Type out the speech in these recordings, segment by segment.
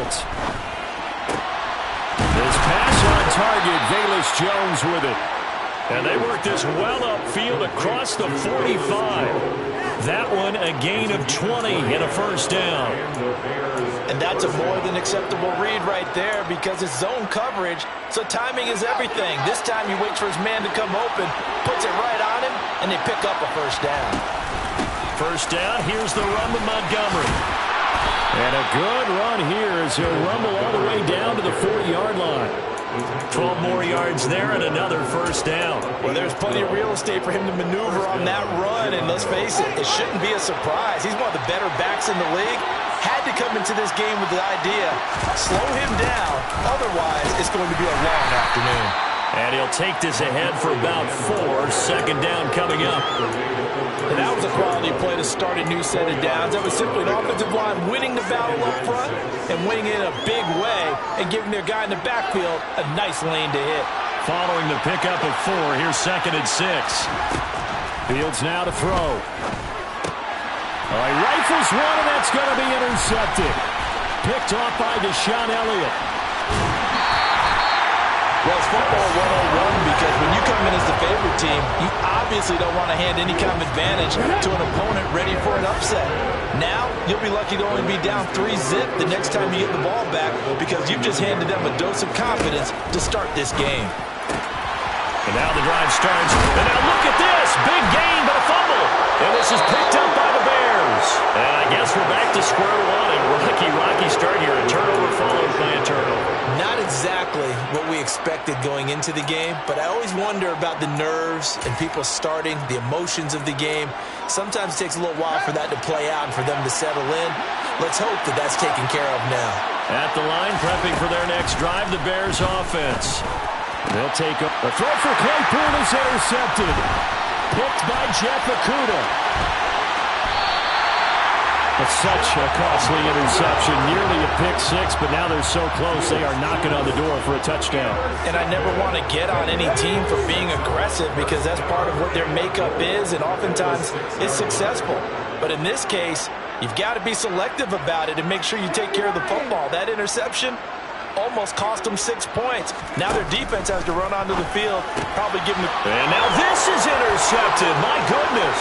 Fields. His pass on target. Velus Jones with it. And they work this well upfield across the 45. That one a gain of 20 and a first down. And that's a more than acceptable read right there because it's zone coverage, so timing is everything. This time he waits for his man to come open, puts it right on him, and they pick up a first down. First down, here's the run with Montgomery. And a good run here as he'll rumble all the way down to the 40-yard line. 12 more yards there and another first down. Well, there's plenty of real estate for him to maneuver on that run, and let's face it, it shouldn't be a surprise. He's one of the better backs in the league. Had to come into this game with the idea, slow him down, otherwise it's going to be a long afternoon. And he'll take this ahead for about 4. Second down coming up. And that was a quality play to start a new set of downs. That was simply an offensive line winning the battle up front and winning it in a big way and giving their guy in the backfield a nice lane to hit. Following the pickup of 4, here's 2nd and 6. Fields now to throw. He rifles one, and that's going to be intercepted. Picked off by Deshaun Elliott. Well, it's football 101 because when you come in as the favorite team, you obviously don't want to hand any kind of advantage to an opponent ready for an upset. Now, you'll be lucky to only be down 3-zip the next time you get the ball back because you've just handed them a dose of confidence to start this game. And now the drive starts. And now look at this. Big gain, but a fumble. And this is picked up by the Bears. And I guess we're back to square one. A rocky start here. A turnover followed by a turnover. Not exactly what we expected going into the game, but I always wonder about the nerves and people starting, the emotions of the game. Sometimes it takes a little while for that to play out and for them to settle in. Let's hope that that's taken care of now. At the line, prepping for their next drive, the Bears offense. They'll take a throw for Claypool is intercepted. Picked by Jeff Okudah. It's such a costly interception, nearly a pick-6, but now they're so close they are knocking on the door for a touchdown. And I never want to get on any team for being aggressive because that's part of what their makeup is, and oftentimes it's successful. But in this case, you've got to be selective about it and make sure you take care of the football. That interception almost cost them 6 points. Now their defense has to run onto the field, probably give them the... And now this is intercepted. My goodness.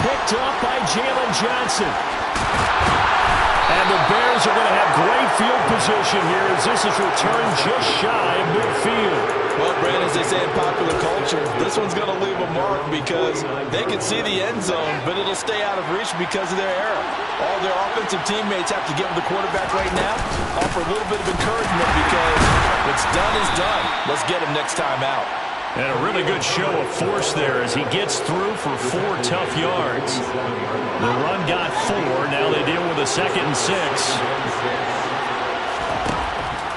Picked up by Jalen Johnson. And the Bears are going to have great field position here as this is returned just shy of midfield. Well, Brandon, as they say in popular culture, this one's going to leave a mark because they can see the end zone, but it'll stay out of reach because of their error. All their offensive teammates have to get with the quarterback right now, offer a little bit of encouragement because what's done is done. Let's get him next time out. And a really good show of force there as he gets through for 4 tough yards. The run got 4. Now they deal with a 2nd and 6.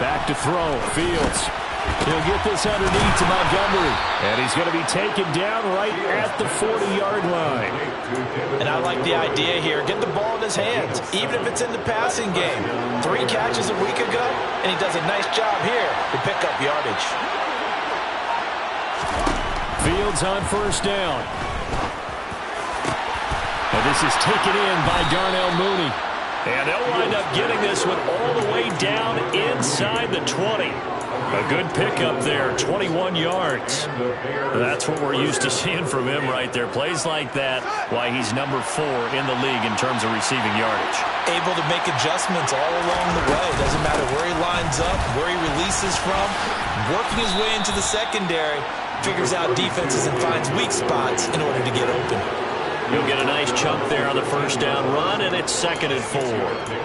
Back to throw. Fields. He'll get this underneath to Montgomery. And he's going to be taken down right at the 40-yard line. And I like the idea here. Get the ball in his hands, even if it's in the passing game. 3 catches a week ago, and he does a nice job here to pick up yardage. Fields on first down. And this is taken in by Darnell Mooney. And they'll wind up getting this one all the way down inside the 20. A good pickup there, 21 yards. That's what we're used to seeing from him right there. Plays like that, why he's number 4 in the league in terms of receiving yardage. Able to make adjustments all along the way. Doesn't matter where he lines up, where he releases from. Working his way into the secondary. Figures out defenses and finds weak spots in order to get open. You'll get a nice chunk there on the first down run, and it's 2nd and 4.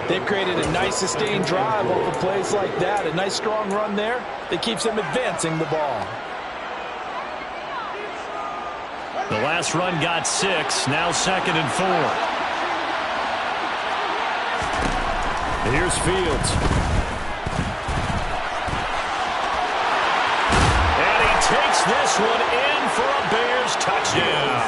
They've created a nice sustained drive off of plays like that. A nice strong run there that keeps them advancing the ball. The last run got 6, now 2nd and 4. Here's Fields. Takes this one in for a Bears touchdown.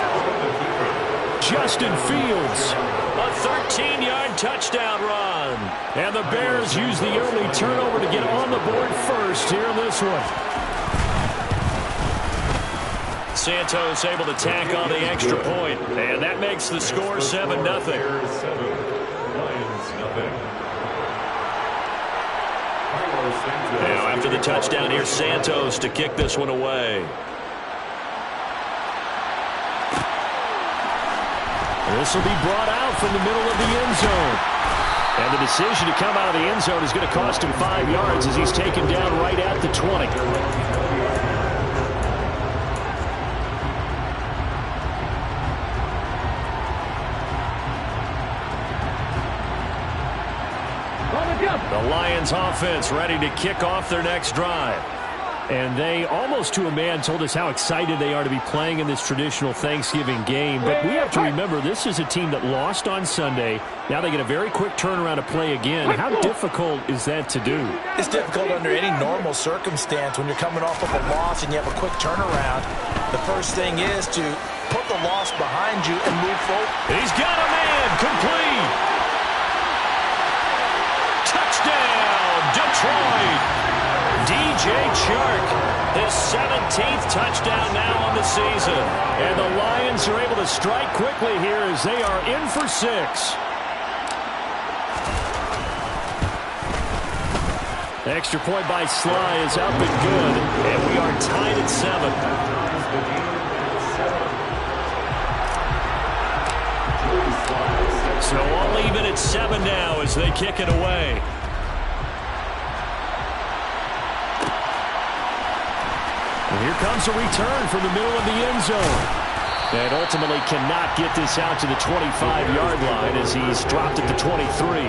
Justin Fields, a 13-yard touchdown run. And the Bears use the early turnover to get on the board first here in this one. Santos able to tack on the extra point, and that makes the score 7-0. Now after the touchdown, here's Santos to kick this one away. This will be brought out from the middle of the end zone. And the decision to come out of the end zone is going to cost him 5 yards as he's taken down right at the 20. The Lions offense ready to kick off their next drive. And they, almost to a man, told us how excited they are to be playing in this traditional Thanksgiving game. But we have to remember, this is a team that lost on Sunday. Now they get a very quick turnaround to play again. How difficult is that to do? It's difficult under any normal circumstance when you're coming off of a loss and you have a quick turnaround. The first thing is to put the loss behind you and move forward. He's got a man, complete. Touchdown, Detroit. DJ Chark, his 17th touchdown now on the season. And the Lions are able to strike quickly here as they are in for 6. Extra point by Sly is up and good. And we are tied at 7. So all even at 7 now as they kick it away. And here comes a return from the middle of the end zone. And ultimately cannot get this out to the 25-yard line as he's dropped at the 23.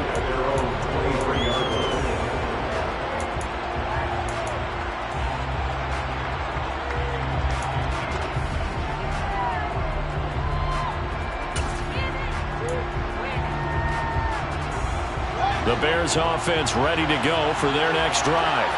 The Bears offense ready to go for their next drive.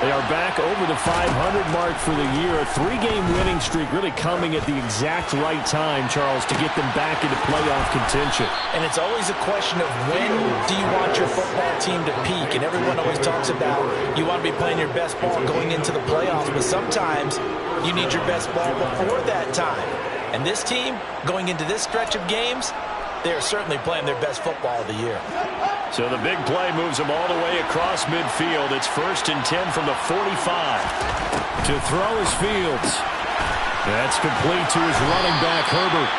They are back over the 500 mark for the year. A 3-game winning streak really coming at the exact right time, Charles, to get them back into playoff contention. And it's always a question of when do you want your football team to peak? And everyone always talks about you want to be playing your best ball going into the playoffs, but sometimes you need your best ball before that time. And this team, going into this stretch of games, they are certainly playing their best football of the year. So the big play moves them all the way across midfield. It's 1st and 10 from the 45. To throw is Fields. That's complete to his running back, Herbert.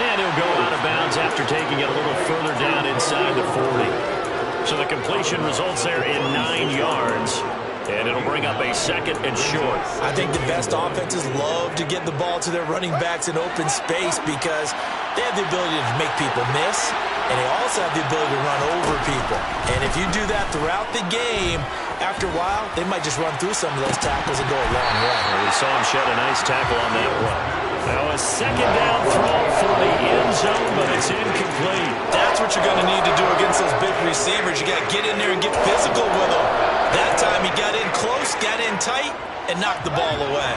And he'll go out of bounds after taking it a little further down inside the 40. So the completion results there in 9 yards. And it'll bring up a 2nd and short. I think the best offenses love to get the ball to their running backs in open space because they have the ability to make people miss, and they also have the ability to run over people. And if you do that throughout the game, after a while, they might just run through some of those tackles and go a long way. Well, we saw him shed a nice tackle on that one. Now a 2nd down throw for the end zone, but it's incomplete. That's what you're going to need to do against those big receivers. You got to get in there and get physical with them. That time he got in close, got in tight, and knocked the ball away.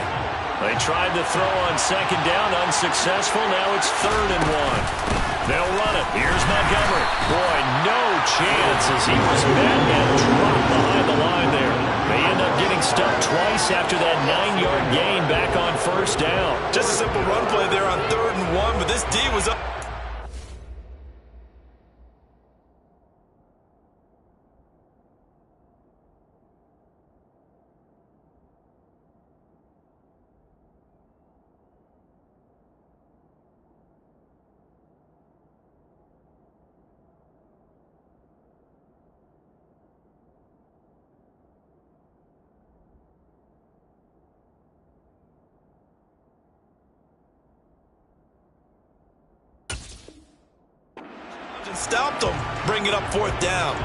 They tried to throw on 2nd down, unsuccessful. Now it's 3rd and 1. They'll run it. Here's Montgomery. Boy, no chance as he was met and dropped behind the line there. They end up getting stuffed twice after that 9-yard gain back on 1st down. Just a simple run play there on 3rd and 1, but this D was up. Stopped them. Bring it up 4th down.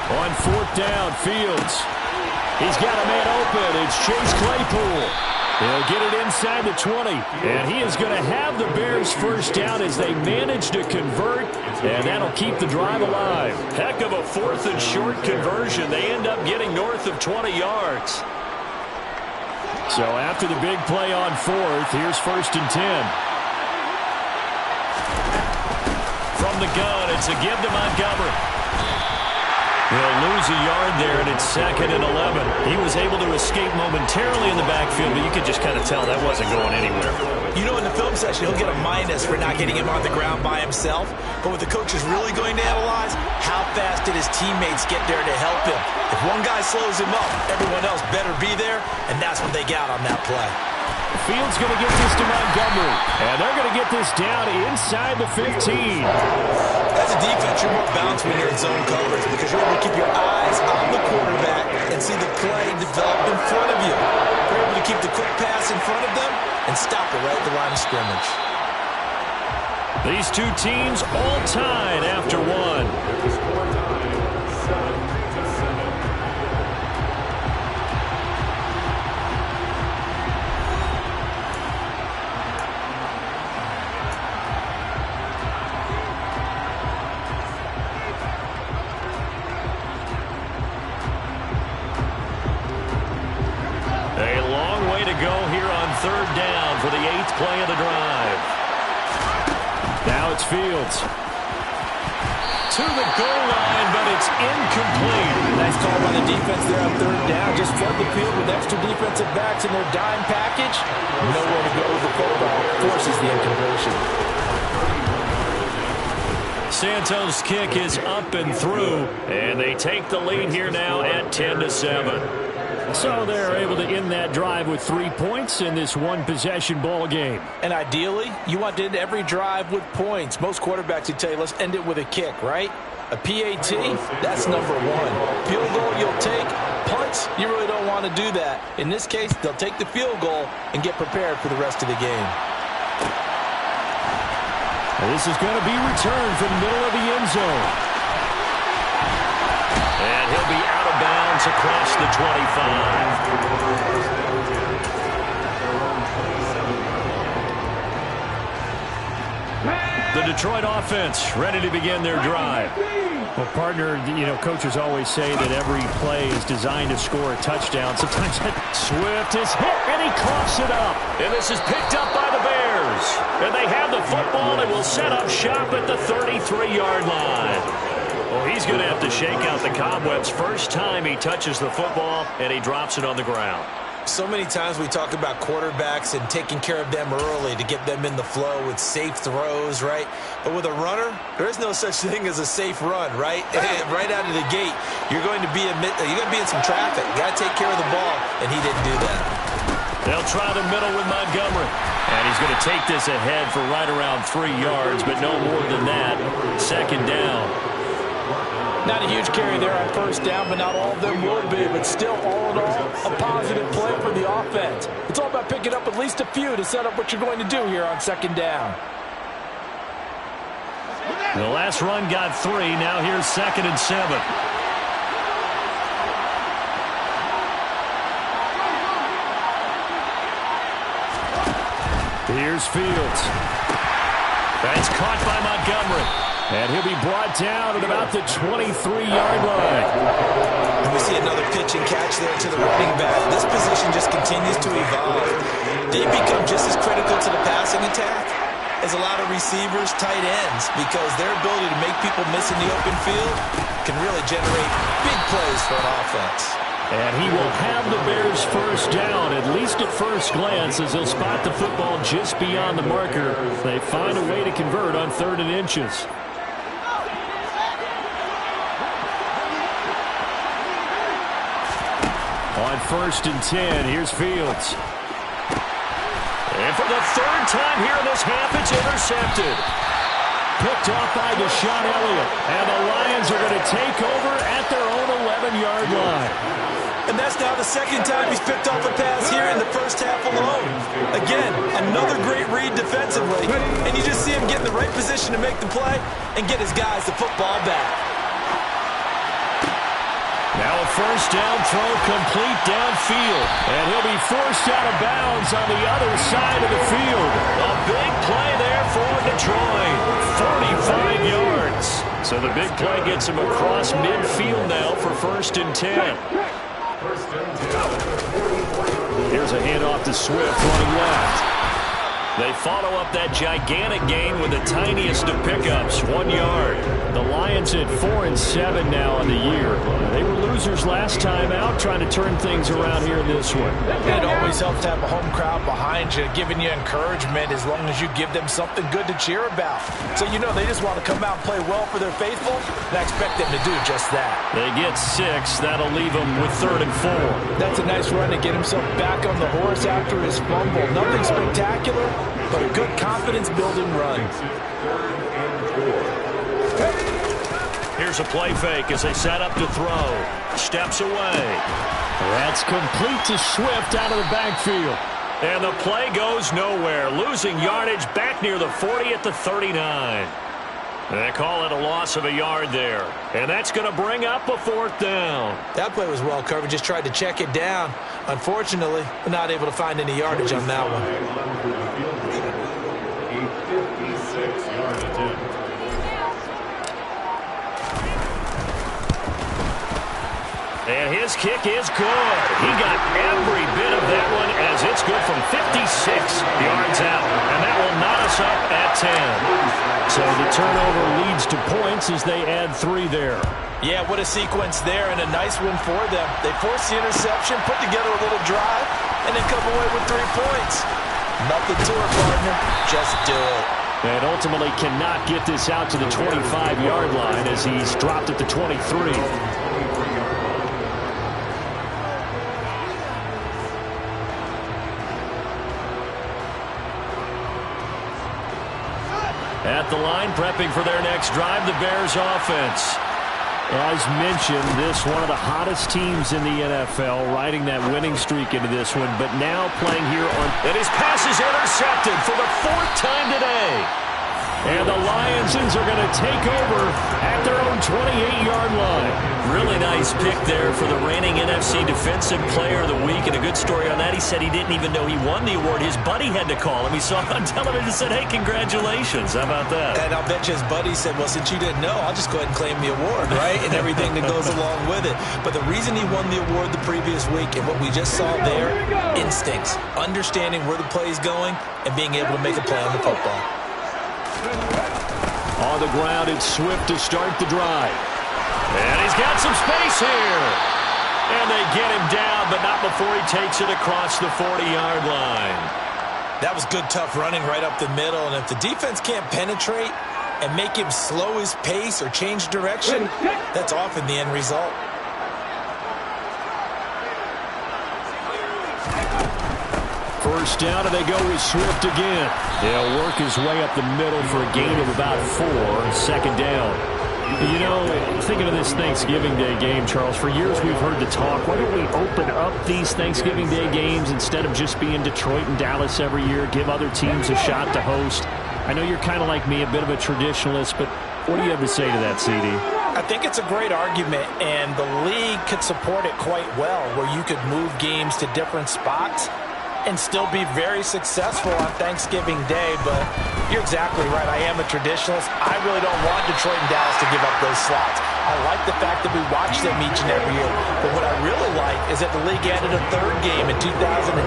On 4th down, Fields. He's got a man open. It's Chase Claypool. He'll get it inside the 20. And he is going to have the Bears 1st down as they manage to convert. And that'll keep the drive alive. Heck of a 4th and short conversion. They end up getting north of 20 yards. So after the big play on 4th, here's 1st and 10. From the gun, it's a give to Montgomery. He'll lose a yard there, and it's 2nd and 11. He was able to escape momentarily in the backfield, but you could just kind of tell that wasn't going anywhere. You know, in the film session, he'll get a minus for not getting him on the ground by himself. But what the coach is really going to analyze, how fast did his teammates get there to help him? If one guy slows him up, everyone else better be there, and that's what they got on that play. Fields going to get this to Montgomery, and they're going to get this down inside the 15. As a defense, you're more balanced when you're in zone coverage because you're able to keep your eyes on the quarterback and see the play develop in front of you. You're able to keep the quick pass in front of them and stop it right at the line of scrimmage. These two teams all tied after one. Third down for the 8th play of the drive. Now it's Fields. To the goal line, but it's incomplete. Nice call by the defense there on 3rd down. Just flood the field with extra defensive backs in their dime package. Nowhere to go with the football. Forces the incompletion. Santos' kick is up and through, and they take the lead here now at 10-7. So they're able to end that drive with 3 points in this one-possession ball game. And ideally, you want to end every drive with points. Most quarterbacks would tell you, let's end it with a kick, right? A PAT, that's number 1. Field goal, you'll take. Punts, you really don't want to do that. In this case, they'll take the field goal and get prepared for the rest of the game. This is going to be returned from the middle of the end zone. And he'll be out of bounds across the 25. The Detroit offense ready to begin their drive. Well, partner, you know, coaches always say that every play is designed to score a touchdown. Sometimes Swift is hit, and he coughs it up. And this is picked up by the Bears. And they have the football and will set up shop at the 33-yard line. Well, he's going to have to shake out the cobwebs first time he touches the football, and he drops it on the ground. So many times we talk about quarterbacks and taking care of them early to get them in the flow with safe throws, right? But with a runner, there is no such thing as a safe run, right? Right out of the gate, you're going to be in some traffic. You got to take care of the ball, and he didn't do that. They'll try the middle with Montgomery. And he's going to take this ahead for right around 3 yards, but no more than that. 2nd down. Not a huge carry there on 1st down, but not all of them will be. But still, all in all, a positive play for the offense. It's all about picking up at least a few to set up what you're going to do here on 2nd down. The last run got 3. Now here's 2nd and 7. Here's Fields. That's caught by Montgomery. And he'll be brought down at about the 23-yard line. And we see another pitch and catch there to the running back. This position just continues to evolve. They become just as critical to the passing attack as a lot of receivers, tight ends, because their ability to make people miss in the open field can really generate big plays for an offense. And he will have the Bears first down, at least at first glance, as they'll spot the football just beyond the marker. They find a way to convert on 3rd and inches. On 1st and 10, here's Fields. And for the 3rd time here in this half, it's intercepted. Picked off by Deshaun Elliott. And the Lions are going to take over at their own 11-yard line. And that's now the 2nd time he's picked off a pass here in the first half alone. Again, another great read defensively. And you just see him get in the right position to make the play and get his guys the football back. Now a 1st down throw complete downfield. And he'll be forced out of bounds on the other side of the field. A big play there for Detroit. 45 yards. So the big play gets him across midfield now for 1st and 10. Here's a handoff to Swift running left. They follow up that gigantic gain with the tiniest of pickups, 1 yard. The Lions at 4-7 now on the year. They were losers last time out, trying to turn things around here in this one. It always helps to have a home crowd behind you, giving you encouragement as long as you give them something good to cheer about. So you know they just want to come out and play well for their faithful, and I expect them to do just that. They get 6. That'll leave them with 3rd and 4. That's a nice run to get himself back on the horse after his fumble. Nothing spectacular, but a good confidence-building run. Here's a play fake as they set up to throw. Steps away. That's complete to Swift out of the backfield. And the play goes nowhere. Losing yardage back near the 40 at the 39. They call it a loss of a yard there. And that's going to bring up a 4th down. That play was well covered. Just tried to check it down. Unfortunately, we're not able to find any yardage on that one. And his kick is good. He got every bit of that one as it's good from 56 yards out. And that will knot us up at 10. So the turnover leads to points as they add 3 there. Yeah, what a sequence there and a nice win for them. They forced the interception, put together a little drive, and then come away with 3 points. Nothing to it, partner. Just do it. And ultimately cannot get this out to the 25-yard line as he's dropped at the 23. At the line, prepping for their next drive, the Bears offense. As mentioned, this one of the hottest teams in the NFL, riding that winning streak into this one, but now playing here on... And his pass is intercepted for the 4th time today. And the Lions are going to take over at their own 28-yard line. Really nice pick there for the reigning NFC Defensive Player of the Week. And a good story on that, he said he didn't even know he won the award. His buddy had to call him. He saw it on television and said, hey, congratulations. How about that? And I'll bet you his buddy said, well, since you didn't know, I'll just go ahead and claim the award, right? And everything that goes along with it. But the reason he won the award the previous week and what we just saw there, instincts, understanding where the play is going and being able to make a play on the football. On the ground, it's Swift to start the drive. And he's got some space here. And they get him down, but not before he takes it across the 40-yard line. That was good, tough running right up the middle. And if the defense can't penetrate and make him slow his pace or change direction, that's often the end result. First down, and they go with Swift again. They'll work his way up the middle for a gain of about 4. 2nd down. You know, thinking of this Thanksgiving Day game, Charles, for years we've heard the talk, why don't we open up these Thanksgiving Day games instead of just being Detroit and Dallas every year, give other teams a shot to host? I know you're kind of like me, a bit of a traditionalist, but what do you have to say to that, CD? I think it's a great argument, and the league could support it quite well, where you could move games to different spots and still be very successful on Thanksgiving Day. But you're exactly right. I am a traditionalist. I really don't want Detroit and Dallas to give up those slots. I like the fact that we watch them each and every year. But what I really like is that the league added a 3rd game in 2006.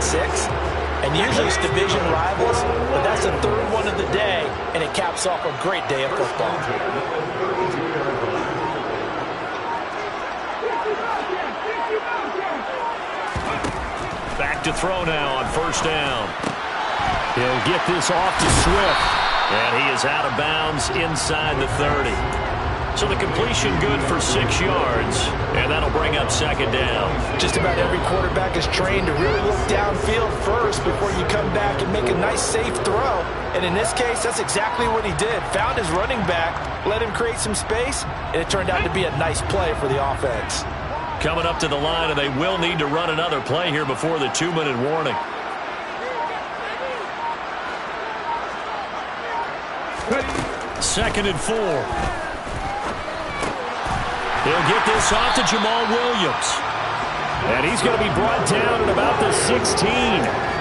And usually it's division rivals, but that's the 3rd one of the day, and it caps off a great day of football. Back to throw now on 1st down. He'll get this off to Swift. And he is out of bounds inside the 30. So the completion good for 6 yards. And that'll bring up 2nd down. Just about every quarterback is trained to really look downfield first before you come back and make a nice, safe throw. And in this case, that's exactly what he did. Found his running back, let him create some space, and it turned out to be a nice play for the offense. Coming up to the line, and they will need to run another play here before the 2-minute warning. Second and 4. He'll get this off to Jamal Williams. And he's going to be brought down at about the 16.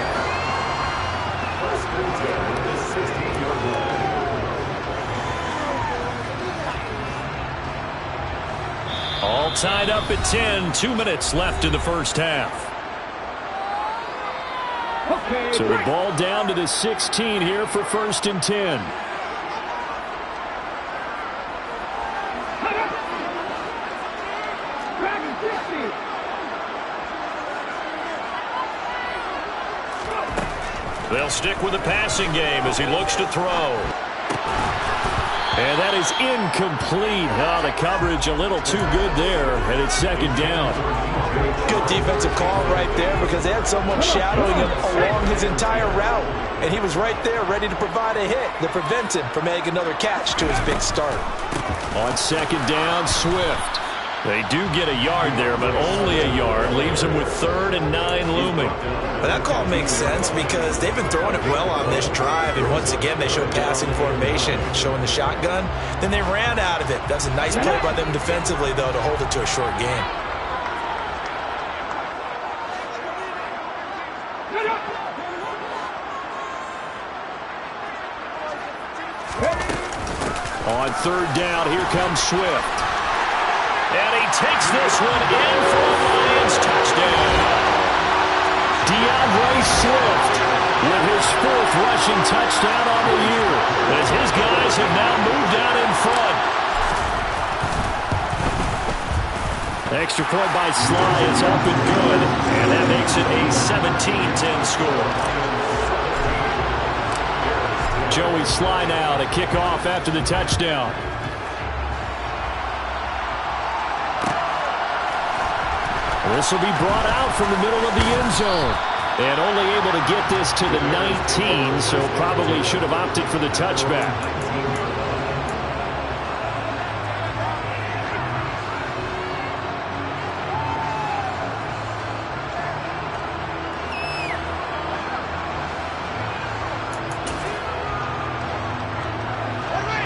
All tied up at 10. 2 minutes left in the first half. So the ball down to the 16 here for 1st and 10. They'll stick with the passing game as he looks to throw. And that is incomplete. Oh, the coverage a little too good there, and it's 2nd down. Good defensive call right there because they had someone shadowing him along his entire route. And he was right there ready to provide a hit that prevents him from making another catch to his big start. On 2nd down, Swift. They do get a yard there, but only a yard. Leaves them with 3rd and 9 looming. But that call makes sense because they've been throwing it well on this drive. And once again, they show passing formation, showing the shotgun. Then they ran out of it. That's a nice play by them defensively, though, to hold it to a short game. On 3rd down, here comes Swift. And he takes this one in for a Lions touchdown. DeAndre Swift with his 4th rushing touchdown on the year, as his guys have now moved out in front. Extra point by Sly is up and good, and that makes it a 17-10 score. Joey Sly now to kick off after the touchdown. This will be brought out from the middle of the end zone. And only able to get this to the 19, so probably should have opted for the touchback.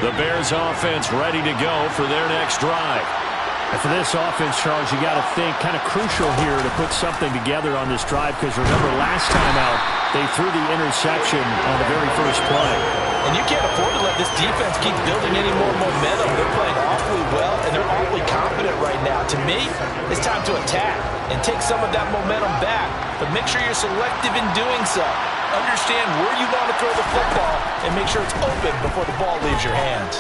The Bears offense ready to go for their next drive. And for this offense, Charles, you got to think kind of crucial here to put something together on this drive, because remember last time out they threw the interception on the very first play. And you can't afford to let this defense keep building any more momentum. They're playing awfully well, and they're awfully confident right now. To me, it's time to attack and take some of that momentum back, but make sure you're selective in doing so. Understand where you want to throw the football and make sure it's open before the ball leaves your hands.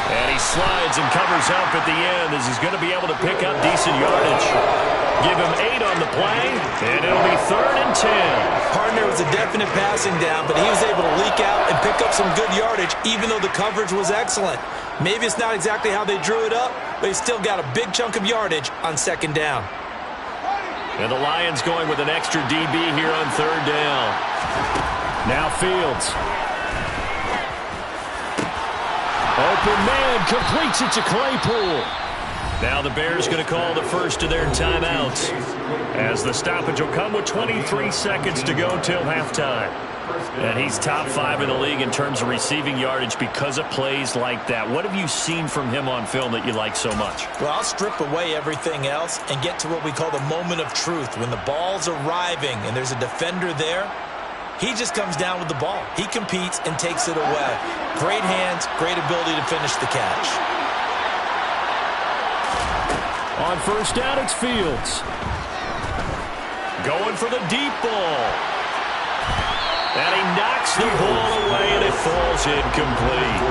And he slides and covers up at the end as he's going to be able to pick up decent yardage. Give him 8 on the play, and it'll be 3rd and 10. Partner was a definite passing down, but he was able to leak out and pick up some good yardage, even though the coverage was excellent. Maybe it's not exactly how they drew it up, but he still got a big chunk of yardage on 2nd down. And the Lions going with an extra DB here on 3rd down. Now Fields. Open man, completes it to Claypool. Now the Bears going to call the first of their timeouts, as the stoppage will come with 23 seconds to go till halftime. And he's top 5 in the league in terms of receiving yardage because of plays like that. What have you seen from him on film that you like so much? Well, I'll strip away everything else and get to what we call the moment of truth. When the ball's arriving and there's a defender there, he just comes down with the ball. He competes and takes it away. Great hands, great ability to finish the catch. On 1st down, it's Fields. Going for the deep ball. And he knocks the ball away, and it falls incomplete.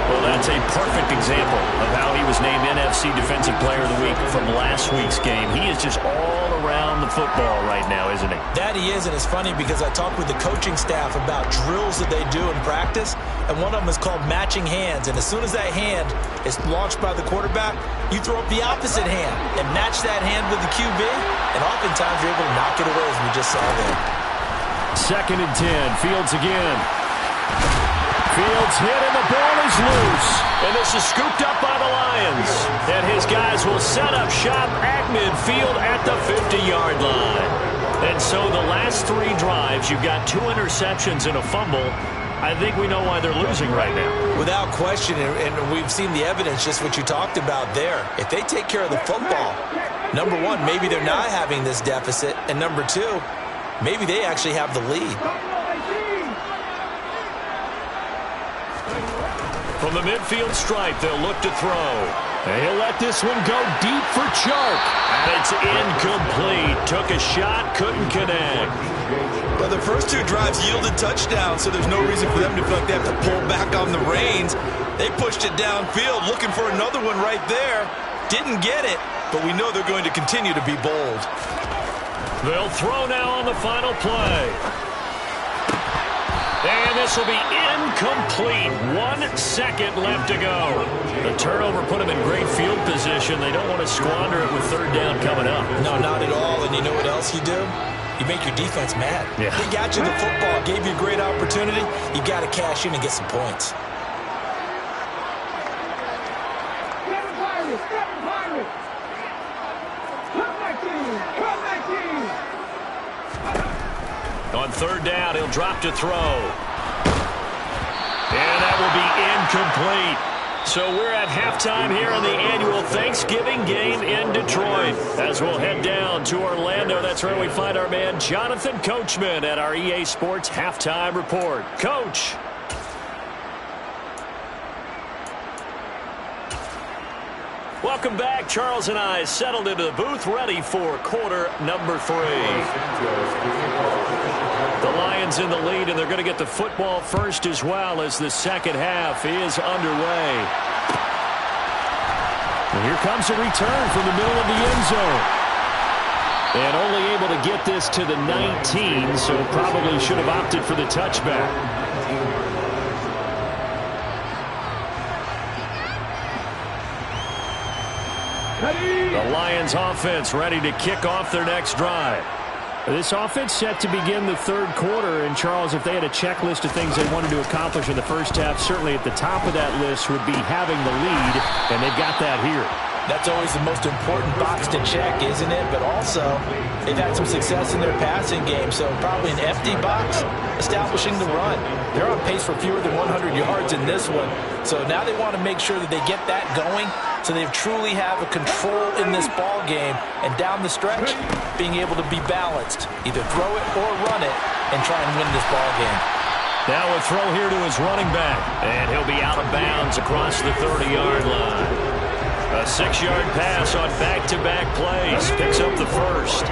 Well, that's a perfect example of how he was named NFC Defensive Player of the Week from last week's game. He is just all around the football right now, isn't he? That he is, and it's funny because I talked with the coaching staff about drills that they do in practice, and one of them is called matching hands. And as soon as that hand is launched by the quarterback, you throw up the opposite hand and match that hand with the QB, and oftentimes you're able to knock it away, as we just saw there. 2nd and 10, Fields again. Fields hit and the ball is loose. And this is scooped up by the Lions. And his guys will set up shop at midfield at the 50-yard line. And so the last 3 drives, you've got 2 interceptions and a fumble. I think we know why they're losing right now. Without question, and we've seen the evidence, just what you talked about there. If they take care of the football, number one, maybe they're not having this deficit. And number 2, maybe they actually have the lead. From the midfield stripe, they'll look to throw. And he'll let this one go deep for Chark. And it's incomplete. Took a shot, couldn't connect. Well, the first two drives yielded touchdowns, so there's no reason for them to feel like they have to pull back on the reins. They pushed it downfield, looking for another one right there. Didn't get it, but we know they're going to continue to be bold. They'll throw now on the final play. And this will be incomplete. 1 second left to go. The turnover put them in great field position. They don't want to squander it with third down coming up. No, not at all. And you know what else you do? You make your defense mad. Yeah. They got you the football, gave you a great opportunity. You got to cash in and get some points. On third down, he'll drop to throw. And that will be incomplete. So we're at halftime here in the annual Thanksgiving game in Detroit. As we'll head down to Orlando, that's where we find our man Jonathan Coachman at our EA Sports Halftime Report. Coach. Welcome back. Charles and I settled into the booth, ready for quarter number 3. The Lions in the lead, and they're going to get the football first as well as the second half is underway. And here comes a return from the middle of the end zone. And only able to get this to the 19, so probably should have opted for the touchback. The Lions offense ready to kick off their next drive. This offense set to begin the third quarter, and Charles, if they had a checklist of things they wanted to accomplish in the first half, certainly at the top of that list would be having the lead, and they've got that here. That's always the most important box to check, isn't it? But also, they've had some success in their passing game, so probably an empty box, establishing the run. They're on pace for fewer than 100 yards in this one, so now they want to make sure that they get that going so they truly have a control in this ball game, and down the stretch, being able to be balanced, either throw it or run it, and try and win this ball game. Now a throw here to his running back, and he'll be out of bounds across the 30-yard line. A 6-yard pass on back-to-back plays. Picks up the first.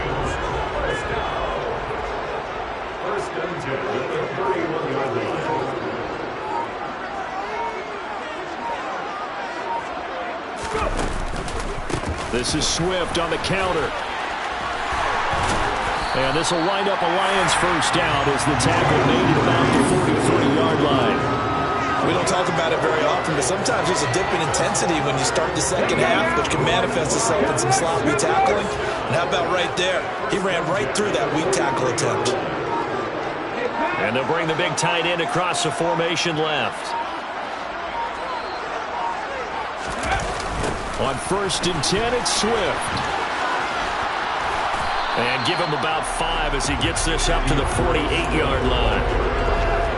This is Swift on the counter. And this will wind up a Lions first down as the tackle made it about the 43-yard line. We don't talk about it very often, but sometimes there's a dip in intensity when you start the second half, which can manifest itself in some sloppy tackling. And how about right there? He ran right through that weak tackle attempt. And they'll bring the big tight end across the formation left. On 1st and 10, it's Swift. And give him about 5 as he gets this up to the 48-yard line.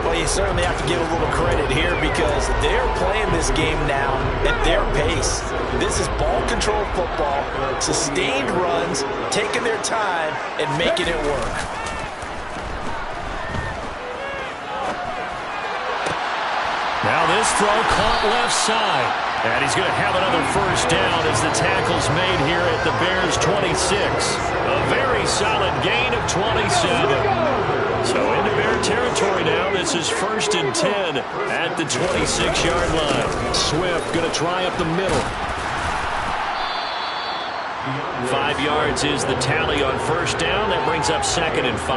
Well, you certainly have to give a little credit here because they're playing this game now at their pace. This is ball control football, sustained runs, taking their time, and making it work. Now this throw caught left side. And he's going to have another first down as the tackle's made here at the Bears' 26. A very solid gain of 27. So into Bear territory now. This is 1st and 10 at the 26-yard line. Swift going to try up the middle. 5 yards is the tally on first down. That brings up 2nd and 5.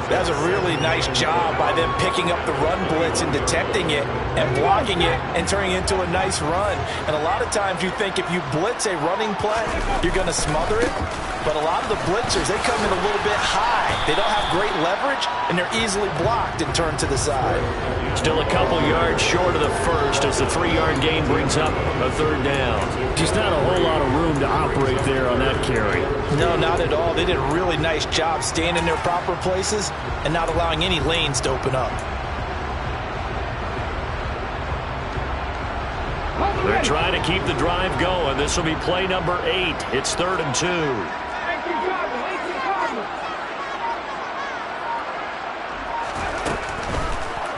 That's a really nice job by them picking up the run blitz and detecting it and blocking it and turning it into a nice run. And a lot of times you think if you blitz a running play, you're going to smother it. But a lot of the blitzers, they come in a little bit high. They don't have great leverage, and they're easily blocked and turned to the side. Still a couple yards short of the first as the 3-yard gain brings up a 3rd down. Just not a whole lot of room to operate there on that carry. No, not at all. They did a really nice job staying in their proper places and not allowing any lanes to open up. They're trying to keep the drive going. This will be play number 8. It's 3rd and 2.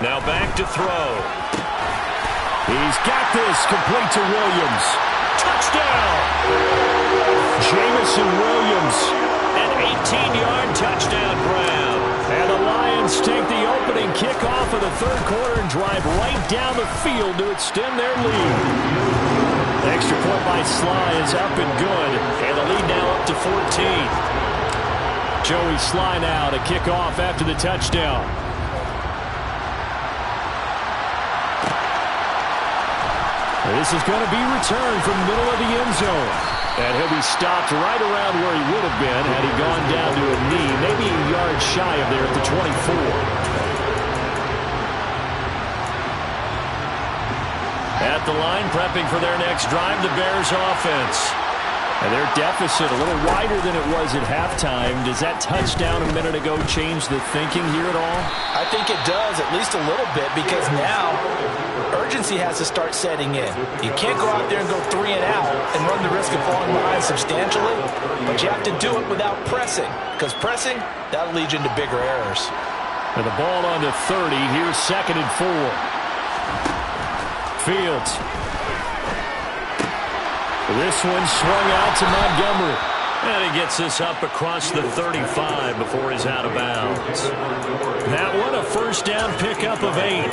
Now back to throw. He's got this complete to Williams. touchdown! Jamison Williams, an 18-yard touchdown grab. And the Lions take the opening kickoff of the third quarter and drive right down the field to extend their lead. The extra point by Sly is up and good, and the lead now up to 14. Joey Sly now to kick off after the touchdown. This is going to be returned from the middle of the end zone. And he'll be stopped right around where he would have been had he gone down to a knee, maybe a yard shy of there at the 24. At the line, prepping for their next drive, the Bears offense. And their deficit a little wider than it was at halftime. Does that touchdown a minute ago change the thinking here at all? I think it does, at least a little bit, because now urgency has to start setting in. You can't go out there and go 3 and out and run the risk of falling behind substantially, but you have to do it without pressing, because pressing, that'll lead you into bigger errors. And the ball on to 30. Here's 2nd and 4. Fields. This one swung out to Montgomery. And he gets this up across the 35 before he's out of bounds. That one a first down pickup of 8.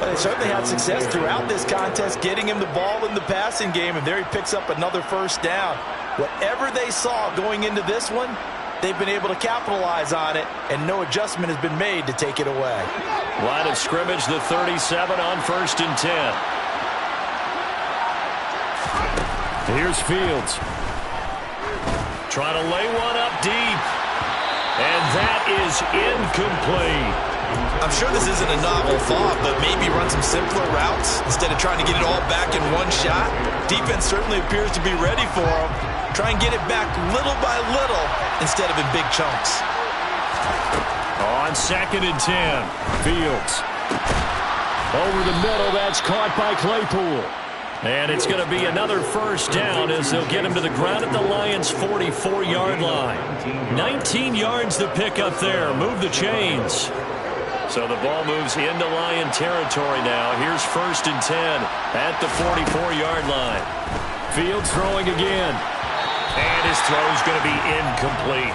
But they certainly had success throughout this contest, getting him the ball in the passing game, and there he picks up another first down. Whatever they saw going into this one, they've been able to capitalize on it, and no adjustment has been made to take it away. Line of scrimmage, the 37 on 1st and 10. Here's Fields. Trying to lay one up deep. And that is incomplete. I'm sure this isn't a novel thought, but maybe run some simpler routes instead of trying to get it all back in one shot. Defense certainly appears to be ready for him. Try and get it back little by little instead of in big chunks. On 2nd and 10, Fields. Over the middle, that's caught by Claypool. And it's going to be another first down as they'll get him to the ground at the Lions' 44-yard line. 19 yards to pick up there. Move the chains. So the ball moves into Lion territory now. Here's 1st and 10 at the 44-yard line. Fields throwing again. And his throw's going to be incomplete.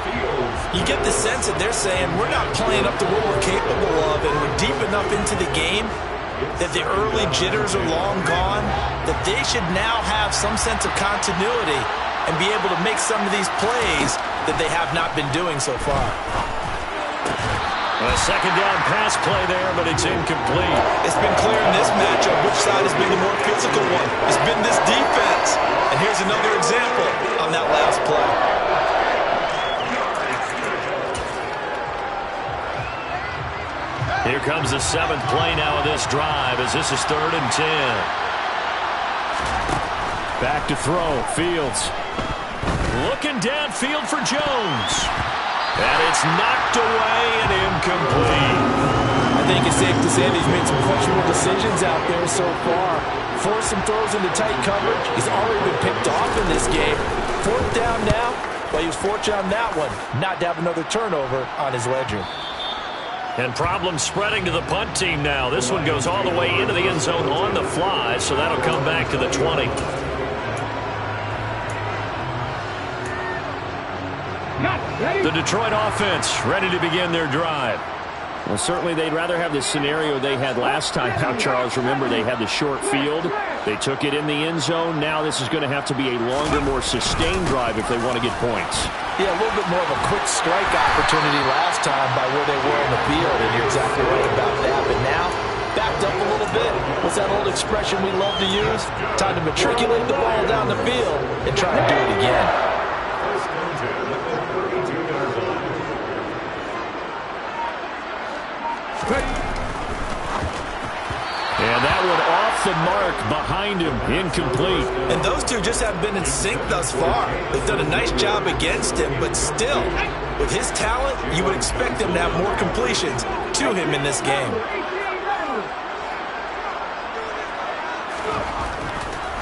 You get the sense that they're saying we're not playing up to what we're capable of, and we're deep enough into the game that the early jitters are long gone, that they should now have some sense of continuity and be able to make some of these plays that they have not been doing so far. A second down pass play there, but it's incomplete. It's been clear in this matchup which side has been the more physical one. It's been this defense. And here's another example on that last play. Here comes the 7th play now of this drive as this is 3rd and 10. Back to throw. Fields. Looking downfield for Jones. And it's knocked away and incomplete. I think it's safe to say that he's made some questionable decisions out there so far. Forced some throws into tight coverage. He's already been picked off in this game. 4th down now, but he was fortunate on that one not to have another turnover on his ledger. And problems spreading to the punt team now. This one goes all the way into the end zone on the fly, so that'll come back to the 20. The Detroit offense ready to begin their drive. Well, certainly they'd rather have the scenario they had last time out, Charles. Remember, they had the short field. They took it in the end zone. Now this is going to have to be a longer, more sustained drive if they want to get points. Yeah, a little bit more of a quick strike opportunity last time by where they were on the field, and you're exactly right about that. But now, backed up a little bit. What's that old expression we love to use? Time to matriculate the ball down the field and try to do it again. And that one off the mark behind him, incomplete. And those two just haven't been in sync thus far. They've done a nice job against him, but still, with his talent, you would expect him to have more completions to him in this game.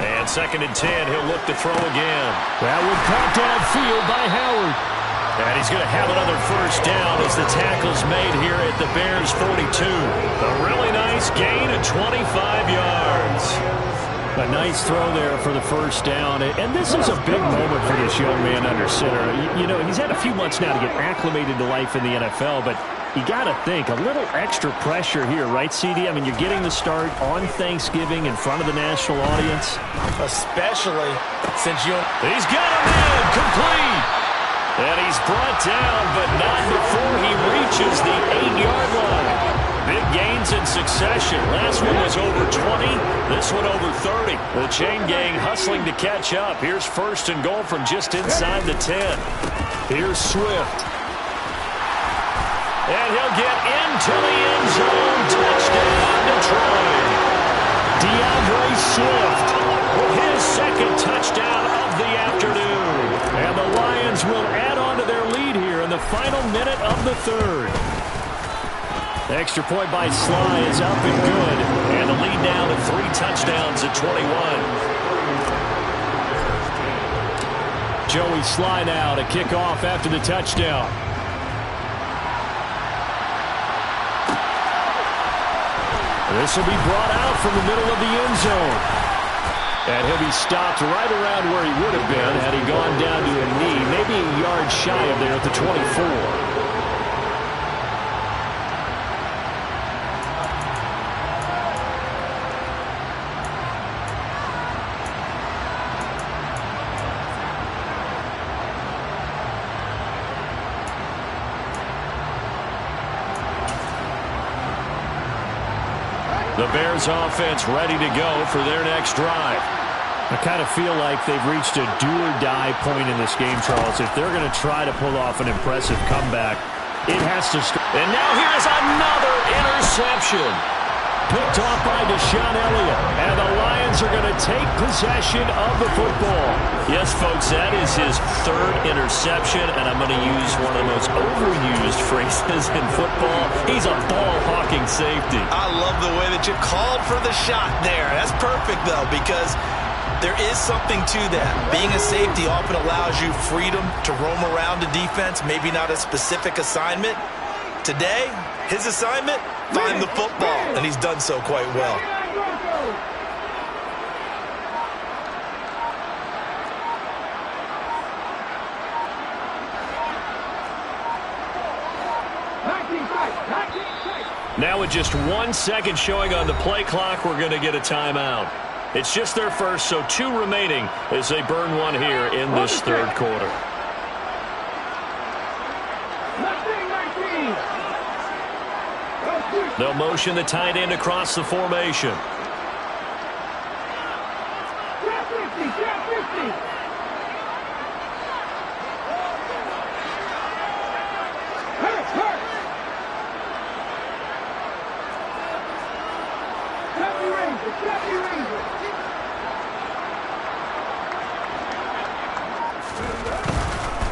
And 2nd and 10, he'll look to throw again. That one caught downfield by Howard. And he's going to have another first down as the tackle's made here at the Bears' 42. A really nice gain of 25 yards. A nice throw there for the first down. And this is a big moment for this young man under center. You know, he's had a few months now to get acclimated to life in the NFL, but you got to think, a little extra pressure here, right, CD? I mean, you're getting the start on Thanksgiving in front of the national audience. Especially since you... He's got him in, complete. And he's brought down, but not before he reaches the 8-yard line. Big gains in succession. Last one was over 20. This one over 30. The chain gang hustling to catch up. Here's first and goal from just inside the 10. Here's Swift. And he'll get into the end zone. Touchdown, Detroit. DeAndre Swift with his second touchdown of the afternoon. And the Lions will add on to their lead here in the final minute of the third. Extra point by Sly is up and good. And the lead now to 3 touchdowns at 21. Joey Sly now to kick off after the touchdown. This will be brought out from the middle of the end zone. And he'll be stopped right around where he would have been had he gone down to a knee, maybe a yard shy of there at the 24. The Bears offense ready to go for their next drive. I kind of feel like they've reached a do-or-die point in this game, Charles. If they're going to try to pull off an impressive comeback, it has to start. And now here's another interception. Picked off by Deshaun Elliott. And the Lions are going to take possession of the football. Yes, folks, that is his third interception, and I'm going to use one of the most overused phrases in football. He's a ball-hawking safety. I love the way that you called for the shot there. That's perfect, though, because there is something to that. Being a safety often allows you freedom to roam around the defense, maybe not a specific assignment. Today, his assignment, find the football, and he's done so quite well. Now with just 1 second showing on the play clock, we're going to get a timeout. It's just their first, so 2 remaining as they burn one here in this third quarter. They'll motion the tight end across the formation.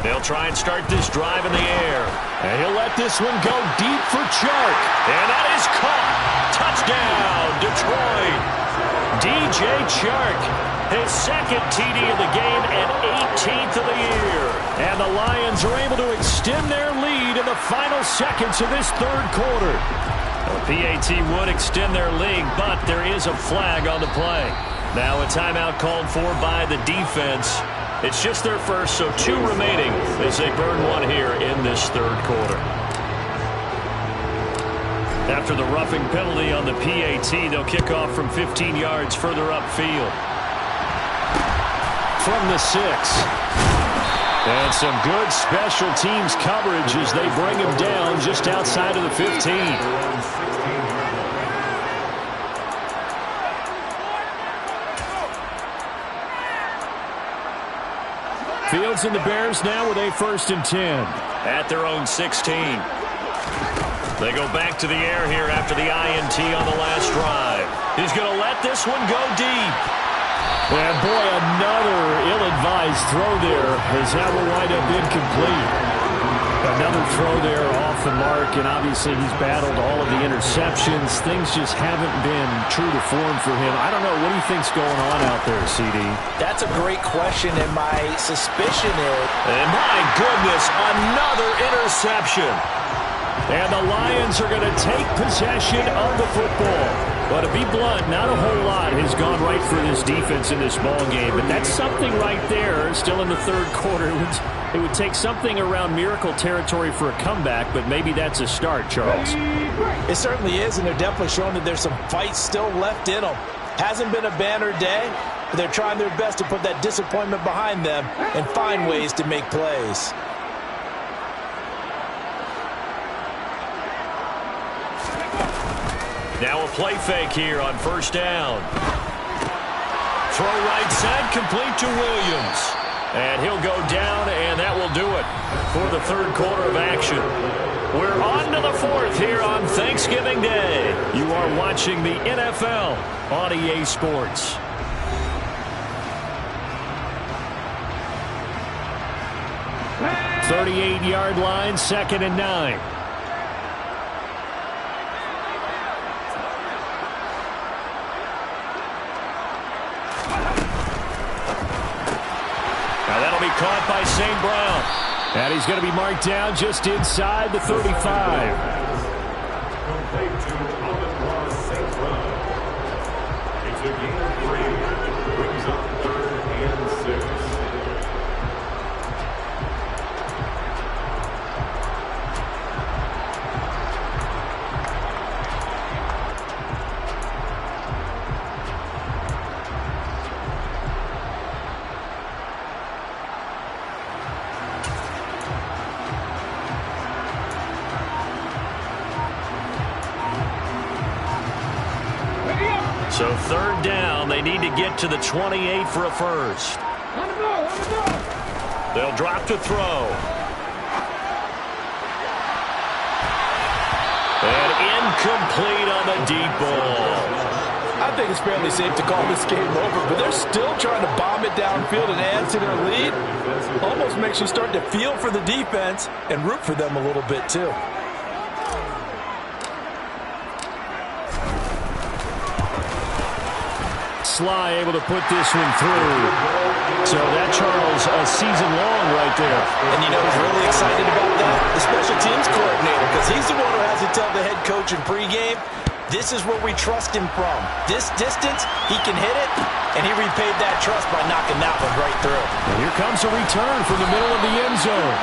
They'll try and start this drive in the air. And he'll let this one go deep for Chark. And that is caught. Touchdown, Detroit. DJ Chark, his second TD of the game and 18th of the year. And the Lions are able to extend their lead in the final seconds of this third quarter. The PAT would extend their lead, but there is a flag on the play. Now a timeout called for by the defense. It's just their first, so 2 remaining as they burn one here in this third quarter. After the roughing penalty on the PAT, they'll kick off from 15 yards further upfield. From the 6. And some good special teams coverage as they bring him down just outside of the 15. Fields and the Bears now with a 1st and 10 at their own 16. They go back to the air here after the INT on the last drive. He's going to let this one go deep. And boy, another ill-advised throw there as that will wind up incomplete. Another throw there off the mark, and obviously he's battled all of the interceptions. Things just haven't been true to form for him. I don't know. What do you think's going on out there, CD? That's a great question, and my suspicion is... And my goodness, another interception. And the Lions are going to take possession of the football. Well, to be blunt, not a whole lot has gone right for this defense in this ball game, but that's something right there. Still in the third quarter, it would take something around miracle territory for a comeback, but maybe that's a start, Charles. It certainly is, and they're definitely showing that there's some fight still left in them. Hasn't been a banner day, but they're trying their best to put that disappointment behind them and find ways to make plays. Now a play fake here on first down. Throw right side, complete to Williams. And he'll go down, and that will do it for the third quarter of action. We're on to the fourth here on Thanksgiving Day. You are watching the NFL on EA Sports. "38-yard line, 2nd and 9. Now that'll be caught by St. Brown. And he's going to be marked down just inside the 35. So third down, they need to get to the 28 for a first. They'll drop to throw. And incomplete on the deep ball. I think it's fairly safe to call this game over, but they're still trying to bomb it downfield and add to their lead. Almost makes you start to feel for the defense and root for them a little bit too. Sly able to put this one through. So that, Charles, a season long right there. And you know who's really excited about that? The special teams coordinator, because he's the one who has to tell the head coach in pregame, this is where we trust him from. This distance, he can hit it, and he repaid that trust by knocking that one right through. And here comes a return from the middle of the end zone.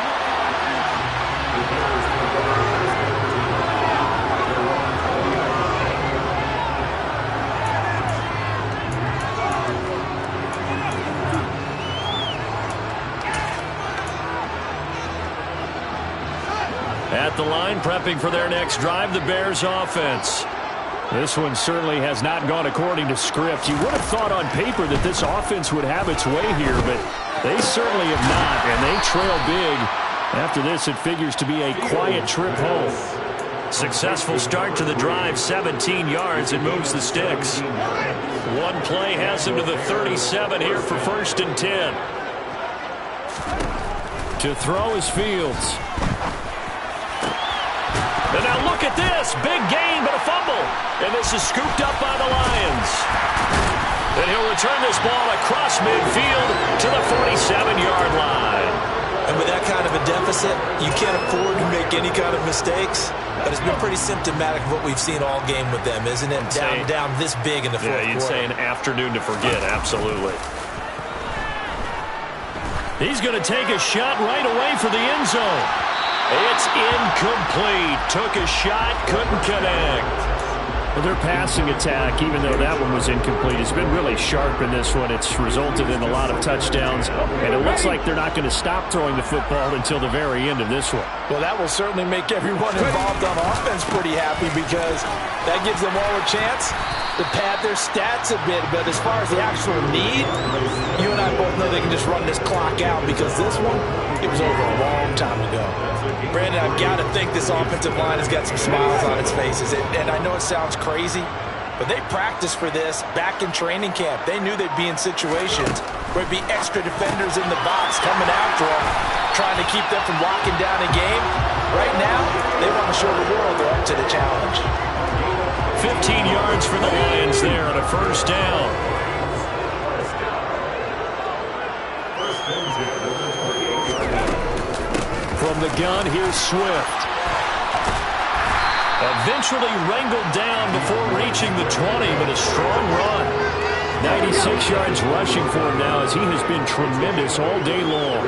At the line, prepping for their next drive, the Bears offense. This one certainly has not gone according to script. You would have thought on paper that this offense would have its way here, but they certainly have not, and they trail big. After this, it figures to be a quiet trip home. Successful start to the drive, 17 yards, and moves the sticks. One play has him to the 37 here for 1st and 10. To throw is Fields. And now look at this. Big gain, but a fumble. And this is scooped up by the Lions. And he'll return this ball across midfield to the 47-yard line. And with that kind of a deficit, you can't afford to make any kind of mistakes. But it's been pretty symptomatic of what we've seen all game with them, isn't it? Down this big in the fourth quarter. Yeah, you'd say an afternoon to forget, absolutely. He's going to take a shot right away for the end zone. It's incomplete. Took a shot, couldn't connect. Well, their passing attack, even though that one was incomplete, has been really sharp in this one. It's resulted in a lot of touchdowns, and it looks like they're not going to stop throwing the football until the very end of this one. Well, that will certainly make everyone involved on offense pretty happy, because that gives them all a chance to pad their stats a bit. But as far as the actual need, you and I both know they can just run this clock out, because this one, it was over a long time ago. Brandon, I've got to think this offensive line has got some smiles on its faces. And I know it sounds crazy, but they practiced for this back in training camp. They knew they'd be in situations where it'd be extra defenders in the box coming after them, trying to keep them from locking down a game. Right now, they want to show the world they're up to the challenge. 15 yards for the Lions there on a first down. From the gun, here's Swift. Eventually wrangled down before reaching the 20, but a strong run. 96 yards rushing for him now as he has been tremendous all day long.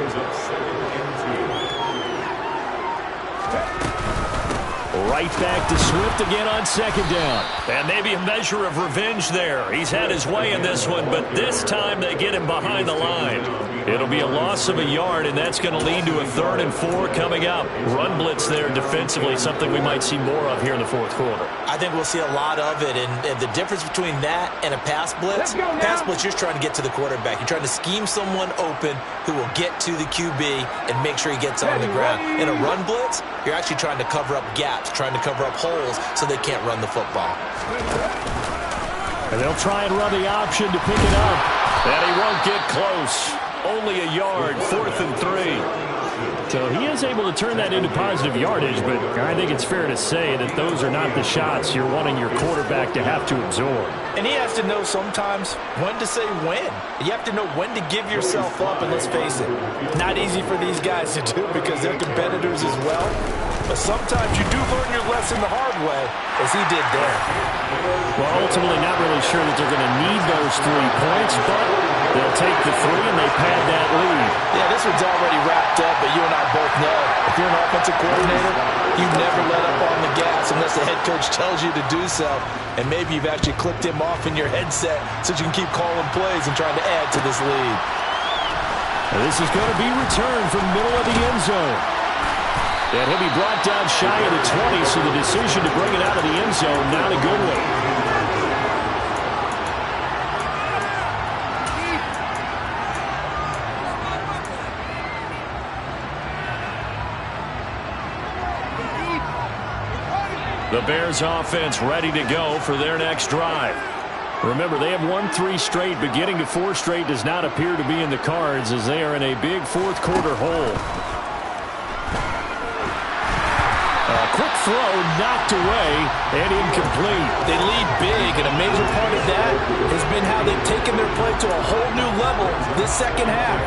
Right back to Swift again on second down. And maybe a measure of revenge there. He's had his way in this one, but this time they get him behind the line. It'll be a loss of a yard, and that's going to lead to a 3rd and 4 coming up. Run blitz there defensively, something we might see more of here in the fourth quarter. I think we'll see a lot of it, and the difference between that and a pass blitz, you're just trying to get to the quarterback. You're trying to scheme someone open who will get to the QB and make sure he gets on the ground. In a run blitz, you're actually trying to cover up gaps, trying to cover up holes so they can't run the football. And they'll try and run the option to pick it up. And he won't get close. Only a yard, 4th and 3. So he is able to turn that into positive yardage, but I think it's fair to say that those are not the shots you're wanting your quarterback to have to absorb. And he has to know sometimes when to say when. You have to know when to give yourself up, and let's face it, not easy for these guys to do because they're competitors as well. But sometimes you do learn your lesson the hard way, as he did there. Well, ultimately not really sure that they're going to need those 3 points, but they'll take the 3 and they pad that lead. Yeah, this one's already wrapped up, but you and I both know if you're an offensive coordinator, you never let up on the gas unless the head coach tells you to do so. And maybe you've actually clicked him off in your headset so you can keep calling plays and trying to add to this lead. Now this is going to be returned from the middle of the end zone. And he'll be brought down shy of the 20, so the decision to bring it out of the end zone, not a good one. The Bears offense ready to go for their next drive. Remember, they have won 3 straight, but getting to 4 straight does not appear to be in the cards as they are in a big fourth quarter hole. Quick throw knocked away and incomplete. They lead big, and a major part of that has been how they've taken their play to a whole new level this second half.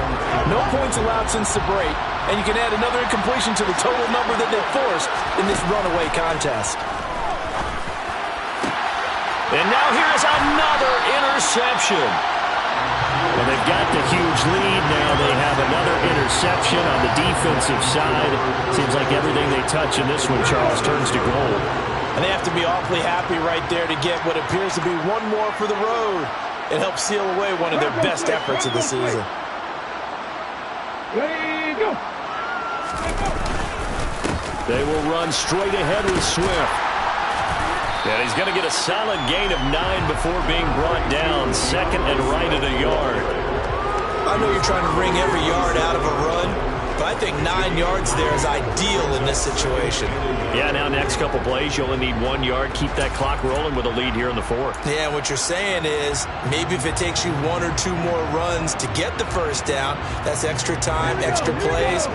No points allowed since the break, and you can add another incompletion to the total number that they forced in this runaway contest. And now here's another interception. Well, they've got the huge lead. Now they have another interception on the defensive side. Seems like everything they touch in this one, Charles, turns to gold. And they have to be awfully happy right there to get what appears to be one more for the road. It helps seal away one of their best efforts of the season. They will run straight ahead with Swift. And he's going to get a solid gain of 9 before being brought down. 2nd and right at a yard. I know you're trying to wring every yard out of a run, but I think 9 yards there is ideal in this situation. Yeah, now next couple plays, you only need 1 yard. Keep that clock rolling with a lead here in the 4th. Yeah, what you're saying is maybe if it takes you 1 or 2 more runs to get the first down, that's extra time, extra plays.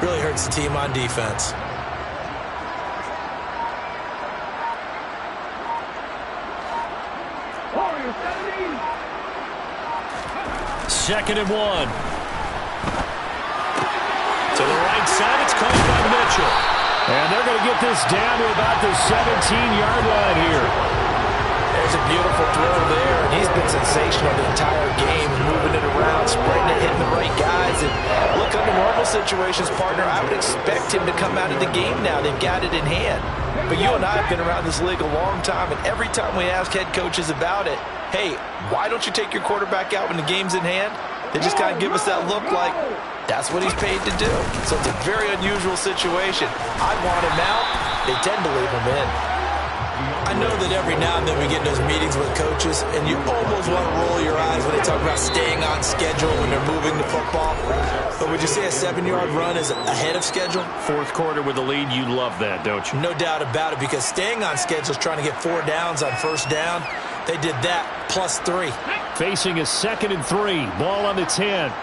Really hurts the team on defense. Second and 1. To the right side, it's caught by Mitchell. And they're going to get this down to about the 17-yard line here. There's a beautiful throw there, and he's been sensational the entire game, moving it around, spreading it, hitting the right guys. And look, under normal situations, partner, I would expect him to come out of the game now. They've got it in hand. But you and I have been around this league a long time, and every time we ask head coaches about it, hey, why don't you take your quarterback out when the game's in hand? They just kind of give us that look like that's what he's paid to do. So it's a very unusual situation. I want him out. They tend to leave him in. I know that every now and then we get in those meetings with coaches, and you almost want to roll your eyes when they talk about staying on schedule when they're moving the football. But would you say a 7-yard run is ahead of schedule? Fourth quarter with the lead, you love that, don't you? No doubt about it, because staying on schedule is trying to get 4 downs on first down. They did that plus 3. Facing a 2nd and 3. Ball on the 10.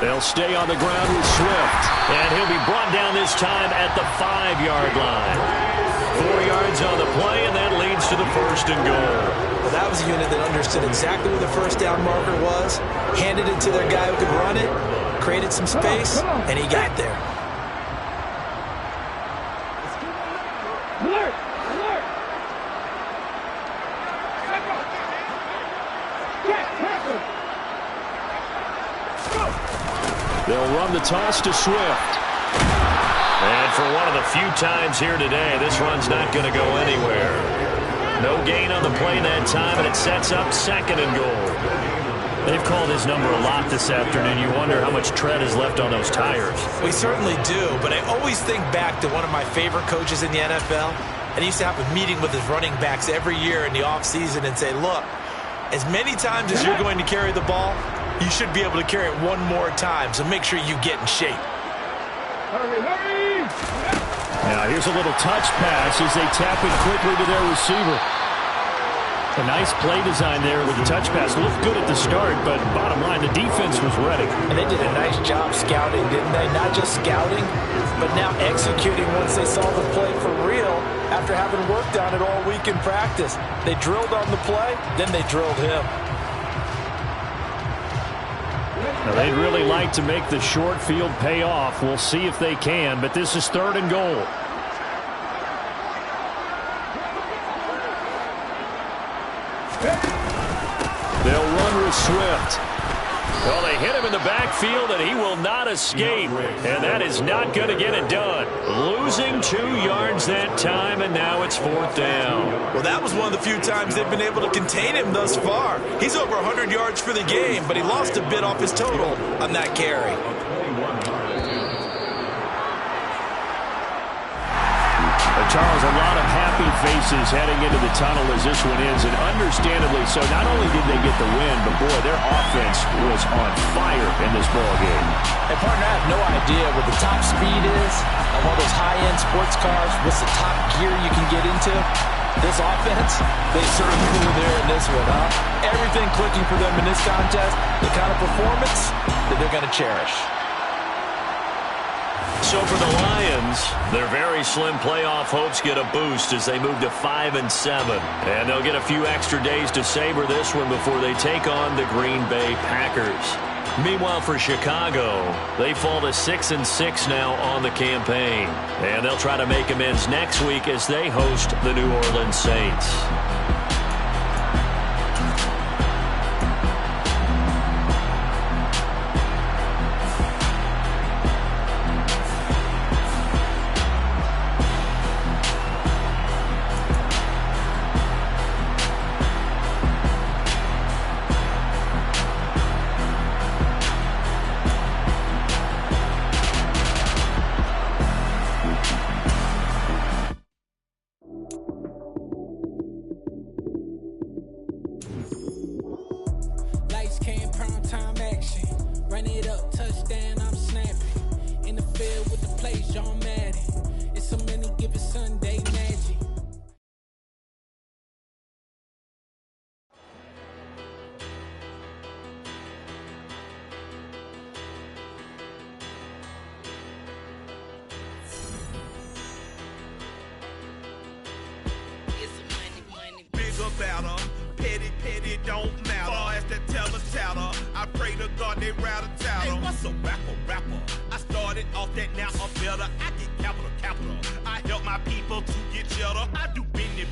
They'll stay on the ground with Swift. And he'll be brought down this time at the 5-yard line. 4 yards on the play, and that leads to the 1st and goal. that was a unit that understood exactly where the first down marker was, handed it to their guy who could run it, created some space, and he got there. Alert! Alert! They'll run the toss to Swift. And for one of the few times here today, this run's not going to go anywhere. No gain on the play that time, and it sets up second and goal. They've called his number a lot this afternoon. You wonder how much tread is left on those tires. We certainly do, but I always think back to one of my favorite coaches in the NFL. And he used to have a meeting with his running backs every year in the offseason and say, look, as many times as you're going to carry the ball, you should be able to carry it one more time, so make sure you get in shape. Hurry, hurry! Now here's a little touch pass as they tap it quickly to their receiver. A nice play design there with the touch pass. Looked good at the start, but bottom line, the defense was ready. And they did a nice job scouting, didn't they? Not just scouting, but now executing once they saw the play for real after having worked on it all week in practice. They drilled on the play, then they drilled him. Now, they'd really like to make the short field pay off. We'll see if they can, but this is third and goal. They'll run with Swift. Well, they hit him in the backfield, and he will not escape. And that is not going to get it done. Losing 2 yards that time, and now it's fourth down. Well, that was one of the few times they've been able to contain him thus far. He's over 100 yards for the game, but he lost a bit off his total on that carry. Charles, a lot of happy faces heading into the tunnel as this one ends, and understandably so. Not only did they get the win, but boy, their offense was on fire in this ball game. Hey, partner, I have no idea what the top speed is on one of those high-end sports cars. What's the top gear you can get into? This offense, they certainly were there in this one, huh? Everything clicking for them in this contest, the kind of performance that they're going to cherish. So for the Lions, their very slim playoff hopes get a boost as they move to 5-7. And they'll get a few extra days to savor this one before they take on the Green Bay Packers. Meanwhile, for Chicago, they fall to 6-6 now on the campaign. And they'll try to make amends next week as they host the New Orleans Saints. Run it up, touchdown, I'm snapping. In the field with the plays, John Madden. It's so many given Sunday magic. Bigger, better, petty, don't matter. Far as the teller tatter, I pray to God they rattle tattle. Hey, what's a rapper? I started off that, now I'm better. I get capital. I help my people to get cheddar. I do business.